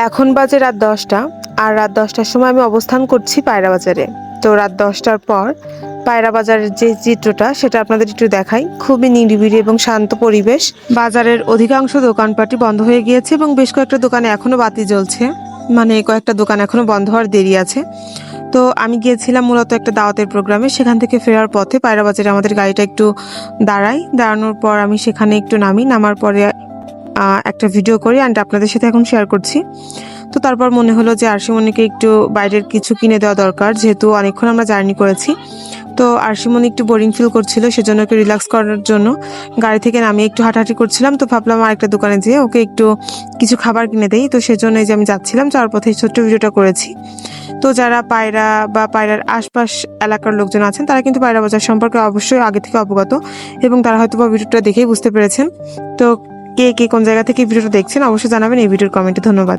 এখন বাজে রাত 10টা, আর রাত 10টার সময় আমি অবস্থান করছি পায়রা বাজারে। তো রাত 10টার পর পায়রা বাজারের যে চিত্রটা সেটা আপনাদের একটু দেখাই। খুবই নিরিবিলি এবং শান্ত পরিবেশ। বাজারের অধিকাংশ দোকানপাটই বন্ধ হয়ে গিয়েছে এবং বেশ কয়েকটা দোকানে এখনো বাতি জ্বলছে, মানে কয়েকটা দোকান এখনো বন্ধ হওয়ার দেরি আছে। তো আমি গিয়েছিলাম মূলত একটা দাওয়াতের প্রোগ্রামে। সেখান থেকে ফেরার পথে পায়রা বাজারে আমাদের গাড়িটা একটু দাঁড়ানোর পর আমি সেখানে একটু নামার পরে একটা ভিডিও করি অ্যান্ড আপনাদের সাথে এখন শেয়ার করছি। তো তারপর মনে হলো যে আরশিমণিকে একটু বাইরের কিছু কিনে দেওয়া দরকার, যেহেতু অনেকক্ষণ আমরা জার্নি করেছি। তো আরশিমণি একটু বোরিং ফিল করছিল, সেজন্য ওকে রিল্যাক্স করার জন্য গাড়ি থেকে নামিয়ে একটু হাঁটাহাঁটি করছিলাম। তো ভাবলাম আরেকটা দোকানে যেয়ে ওকে একটু কিছু খাবার কিনে দেই। তো সেজন্য এই যে আমি যাচ্ছিলাম, যাওয়ার পথে ছোট্ট ভিডিওটা করেছি। তো যারা পায়রা বা পায়রার আশপাশ এলাকার লোকজন আছেন তারা কিন্তু পায়রা বাজার সম্পর্কে অবশ্যই আগে থেকে অবগত, এবং তারা হয়তো বা ভিডিওটা দেখেই বুঝতে পেরেছেন। তো কে কে কোন জায়গা থেকে ভিডিওটা দেখছেন অবশ্যই জানাবেন এই ভিডিওর কমেন্টে। ধন্যবাদ।